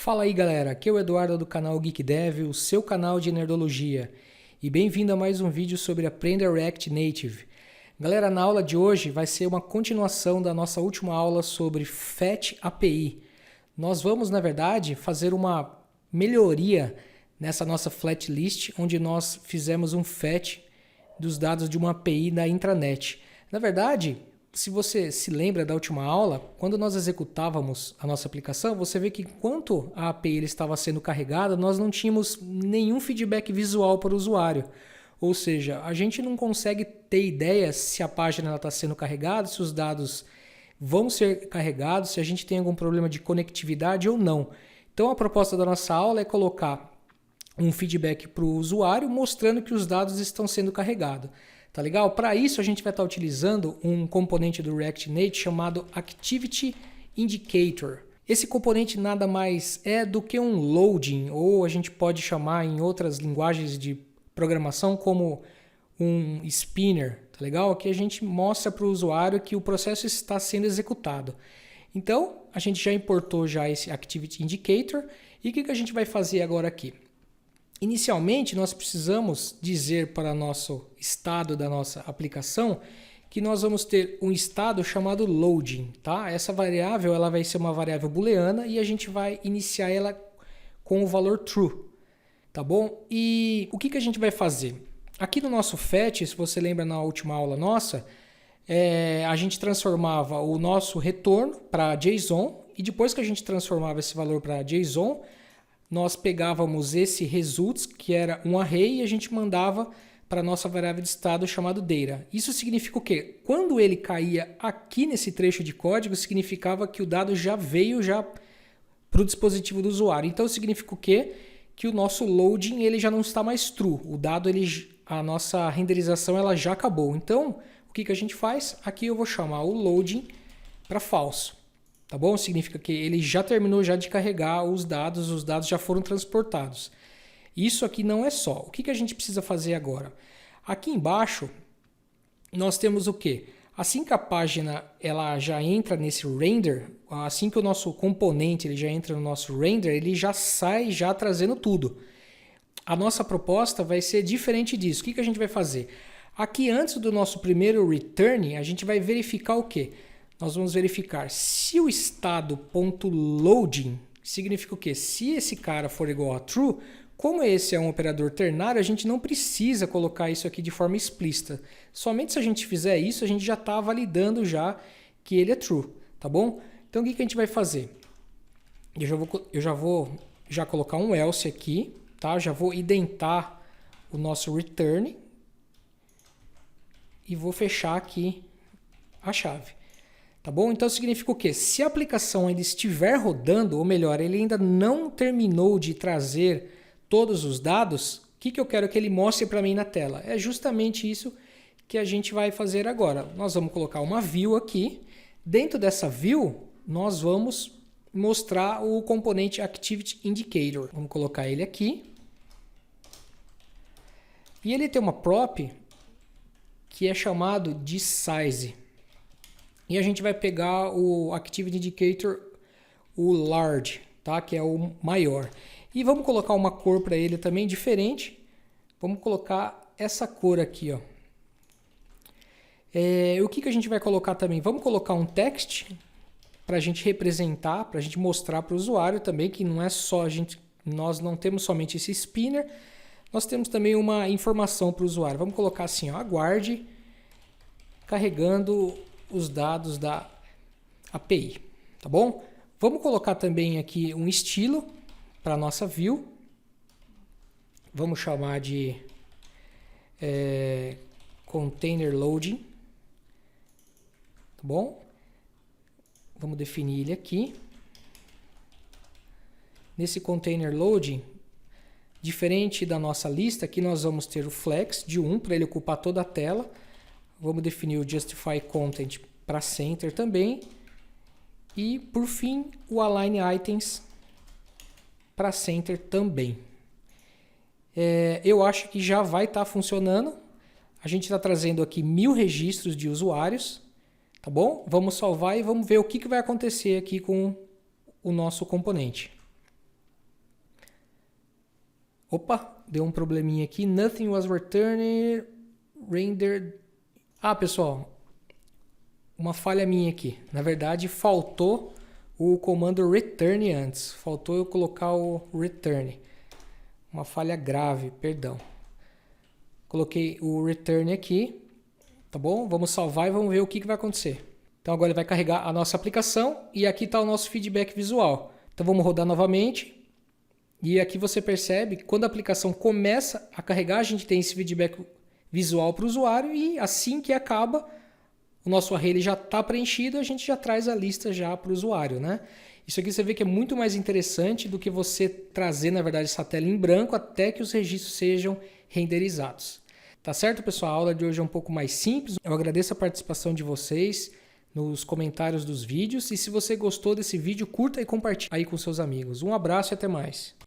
Fala aí galera, aqui é o Eduardo do canal Geek Dev, o seu canal de nerdologia. E bem-vindo a mais um vídeo sobre Aprenda React Native. Galera, na aula de hoje vai ser uma continuação da nossa última aula sobre Fetch API. Nós vamos, na verdade, fazer uma melhoria nessa nossa flat list, onde nós fizemos um fetch dos dados de uma API da intranet. Na verdade, se você se lembra da última aula, quando nós executávamos a nossa aplicação, você vê que enquanto a API estava sendo carregada, nós não tínhamos nenhum feedback visual para o usuário. Ou seja, a gente não consegue ter ideia se a página está sendo carregada, se os dados vão ser carregados, se a gente tem algum problema de conectividade ou não. Então a proposta da nossa aula é colocar um feedback para o usuário mostrando que os dados estão sendo carregados. Tá legal? Para isso a gente vai estar utilizando um componente do React Native chamado Activity Indicator. Esse componente nada mais é do que um loading, ou a gente pode chamar em outras linguagens de programação como um spinner, tá legal? Que a gente mostra para o usuário que o processo está sendo executado. Então, a gente já importou já esse Activity Indicator e o que a gente vai fazer agora aqui? Inicialmente, nós precisamos dizer para o nosso estado da nossa aplicação que nós vamos ter um estado chamado loading. Tá? Essa variável ela vai ser uma variável booleana e a gente vai iniciar ela com o valor true. Tá bom? E o que a gente vai fazer? Aqui no nosso fetch, se você lembra na última aula nossa, a gente transformava o nosso retorno para JSON e depois que a gente transformava esse valor para JSON, nós pegávamos esse results, que era um array, e a gente mandava para a nossa variável de estado chamado data. Isso significa o quê? Quando ele caía aqui nesse trecho de código, significava que o dado já veio para o dispositivo do usuário. Então significa o quê? Que o nosso loading ele já não está mais true. O dado, a nossa renderização ela já acabou. Então, o que a gente faz? Aqui eu vou chamar o loading para falso. Tá bom? Significa que ele já terminou já de carregar os dados já foram transportados. Isso aqui não é só. O que a gente precisa fazer agora? Aqui embaixo, nós temos o quê? Assim que a página ela já entra nesse render, assim que o nosso componente ele já entra no nosso render, ele já sai já trazendo tudo. A nossa proposta vai ser diferente disso. O que a gente vai fazer? Aqui antes do nosso primeiro return, a gente vai verificar o quê? Nós vamos verificar se o estado.loading significa o quê? Se esse cara for igual a true, como esse é um operador ternário, a gente não precisa colocar isso aqui de forma explícita. Somente se a gente fizer isso, a gente já está validando já que ele é true, tá bom? Então o que a gente vai fazer? Eu já vou colocar um else aqui, tá? Já vou identar o nosso return e vou fechar aqui a chave. Tá bom? Então significa o quê? Se a aplicação ainda estiver rodando, ou melhor, ele ainda não terminou de trazer todos os dados, o que eu quero que ele mostre para mim na tela? É justamente isso que a gente vai fazer agora. Nós vamos colocar uma view aqui. Dentro dessa view, nós vamos mostrar o componente Activity Indicator. Vamos colocar ele aqui. E ele tem uma prop que é chamado de size. E a gente vai pegar o Activity Indicator, o large, tá? Que é o maior. E vamos colocar uma cor para ele também diferente. Vamos colocar essa cor aqui, ó. O que a gente vai colocar também? Vamos colocar um text para a gente representar, para a gente mostrar para o usuário também que não é só nós não temos somente esse spinner, nós temos também uma informação para o usuário. Vamos colocar assim, ó, aguarde carregando os dados da API, tá bom? Vamos colocar também aqui um estilo para a nossa view. Vamos chamar de container loading, tá bom? Vamos definir ele aqui. Nesse container loading, diferente da nossa lista, aqui nós vamos ter o flex de 1 para ele ocupar toda a tela. Vamos definir o Justify Content para Center também. E, por fim, o Align Items para Center também. Eu acho que já vai estar funcionando. A gente está trazendo aqui 1000 registros de usuários. Tá bom? Vamos salvar e vamos ver o que vai acontecer aqui com o nosso componente. Opa, deu um probleminha aqui. Nothing was returned, rendered. Ah, pessoal, uma falha minha aqui. Na verdade, faltou o comando return antes. Faltou eu colocar o return. Uma falha grave, perdão. Coloquei o return aqui, tá bom? Vamos salvar e vamos ver o que vai acontecer. Então agora ele vai carregar a nossa aplicação e aqui está o nosso feedback visual. Então vamos rodar novamente. E aqui você percebe que quando a aplicação começa a carregar, a gente tem esse feedback visual para o usuário e assim que acaba, o nosso array ele já está preenchido, a gente já traz a lista já para o usuário, né? Isso aqui você vê que é muito mais interessante do que você trazer, na verdade, essa tela em branco até que os registros sejam renderizados. Tá certo, pessoal? A aula de hoje é um pouco mais simples. Eu agradeço a participação de vocês nos comentários dos vídeos e se você gostou desse vídeo, curta e compartilhe aí com seus amigos. Um abraço e até mais.